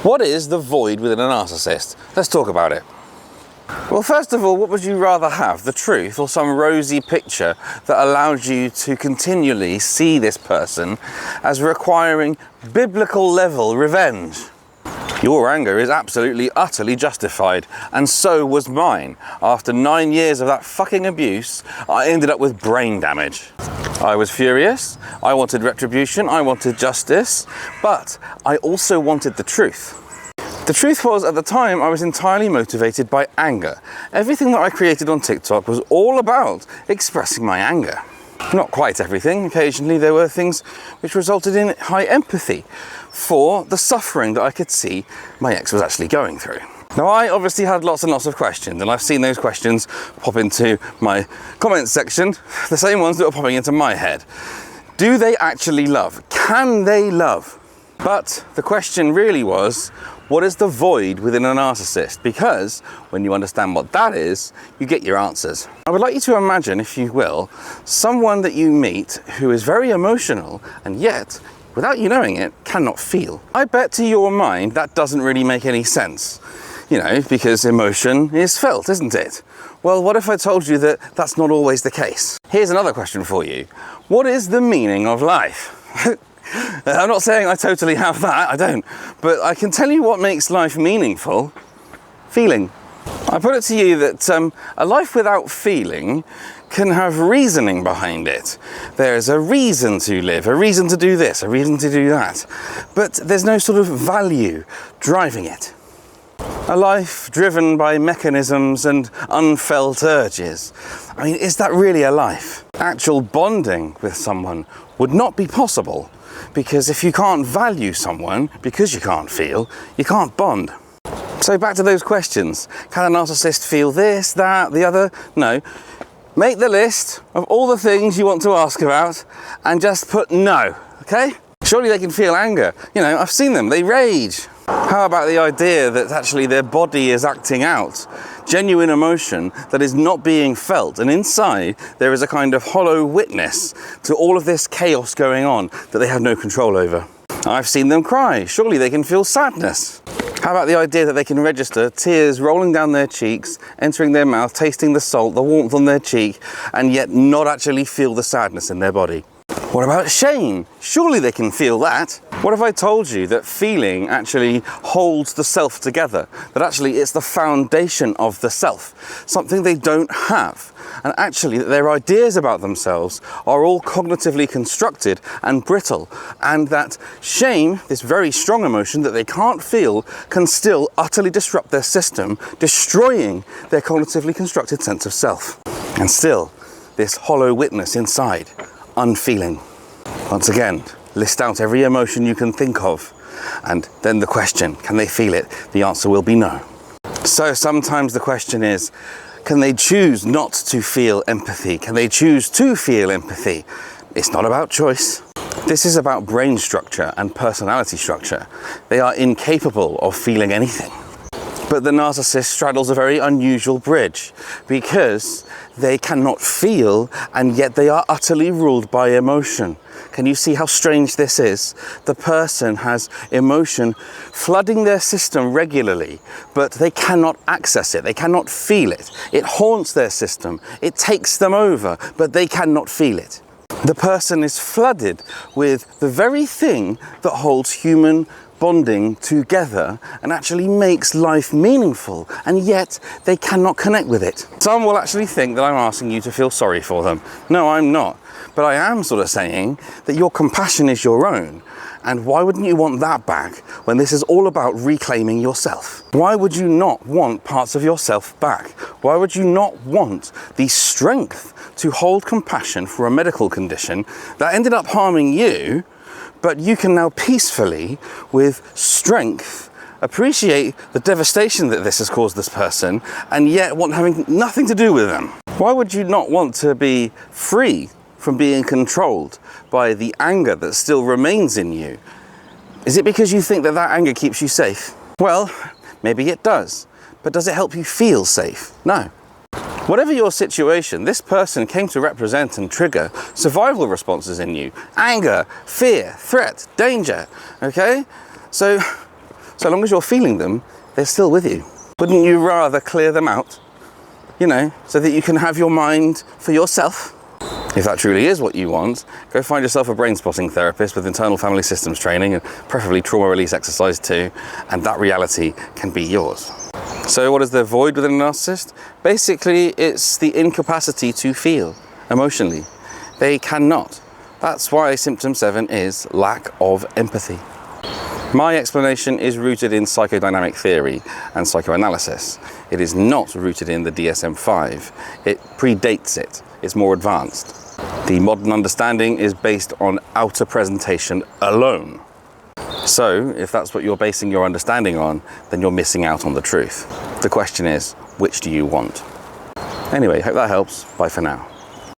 What is the void within a narcissist? Let's talk about it. Well, first of all, what would you rather have, the truth or some rosy picture that allows you to continually see this person as requiring biblical level revenge? Your anger is absolutely, utterly justified, and so was mine. After 9 years of that fucking abuse, I ended up with brain damage. I was furious, I wanted retribution, I wanted justice, but I also wanted the truth. The truth was, at the time, I was entirely motivated by anger. Everything that I created on TikTok was all about expressing my anger. Not quite everything. Occasionally there were things which resulted in high empathy for the suffering that I could see my ex was actually going through. Now, I obviously had lots and lots of questions, and I've seen those questions pop into my comments section, the same ones that are popping into my head. Do they actually love? Can they love? But the question really was, what is the void within a narcissist? Because when you understand what that is, you get your answers. I would like you to imagine, if you will, someone that you meet who is very emotional and yet, without you knowing it, cannot feel. I bet to your mind that doesn't really make any sense. You know, because emotion is felt, isn't it? Well, what if I told you that that's not always the case? Here's another question for you. What is the meaning of life? I'm not saying I totally have that, I don't. But I can tell you what makes life meaningful. Feeling. I put it to you that a life without feeling can have reasoning behind it. There's a reason to live, a reason to do this, a reason to do that. But there's no sort of value driving it. A life driven by mechanisms and unfelt urges. I mean, is that really a life? Actual bonding with someone would not be possible, because if you can't value someone because you can't feel, you can't bond. So back to those questions. Can a narcissist feel this, that, the other? No. Make the list of all the things you want to ask about and just put no, okay? Surely they can feel anger. You know, I've seen them, they rage. How about the idea that actually their body is acting out genuine emotion that is not being felt, and inside there is a kind of hollow witness to all of this chaos going on that they have no control over? I've seen them cry. Surely they can feel sadness. How about the idea that they can register tears rolling down their cheeks, entering their mouth, tasting the salt, the warmth on their cheek, and yet not actually feel the sadness in their body? What about shame? Surely they can feel that. What if I told you that feeling actually holds the self together? That actually it's the foundation of the self, something they don't have. And actually that their ideas about themselves are all cognitively constructed and brittle. And that shame, this very strong emotion that they can't feel, can still utterly disrupt their system, destroying their cognitively constructed sense of self. And still, this hollow witness inside, unfeeling. Once again, list out every emotion you can think of, and then the question, can they feel it? The answer will be no. So sometimes the question is, can they choose not to feel empathy? Can they choose to feel empathy? It's not about choice. This is about brain structure and personality structure. They are incapable of feeling anything. But the narcissist straddles a very unusual bridge, because they cannot feel and yet they are utterly ruled by emotion. Can you see how strange this is? The person has emotion flooding their system regularly, but they cannot access it, they cannot feel it. It haunts their system, it takes them over, but they cannot feel it. The person is flooded with the very thing that holds human bonding together and actually makes life meaningful, and yet they cannot connect with it. Some will actually think that I'm asking you to feel sorry for them. No, I'm not. But I am sort of saying that your compassion is your own. And why wouldn't you want that back when this is all about reclaiming yourself? Why would you not want parts of yourself back? Why would you not want the strength to hold compassion for a medical condition that ended up harming you, but you can now peacefully, with strength, appreciate the devastation that this has caused this person, and yet want having nothing to do with them? Why would you not want to be free from being controlled by the anger that still remains in you? Is it because you think that that anger keeps you safe? Well, maybe it does, but does it help you feel safe? No. Whatever your situation, this person came to represent and trigger survival responses in you. Anger, fear, threat, danger, okay? So So long as you're feeling them, they're still with you. Wouldn't you rather clear them out, you know, so that you can have your mind for yourself? If that truly is what you want, go find yourself a brain spotting therapist with internal family systems training and preferably trauma release exercise too, and that reality can be yours. So what is the void within a narcissist? Basically, it's the incapacity to feel emotionally. They cannot. That's why symptom 7 is lack of empathy. My explanation is rooted in psychodynamic theory and psychoanalysis. It is not rooted in the DSM-5. It predates it. It's more advanced. The modern understanding is based on outer presentation alone. So, if that's what you're basing your understanding on, then you're missing out on the truth. The question is, which do you want? Anyway, hope that helps. Bye for now.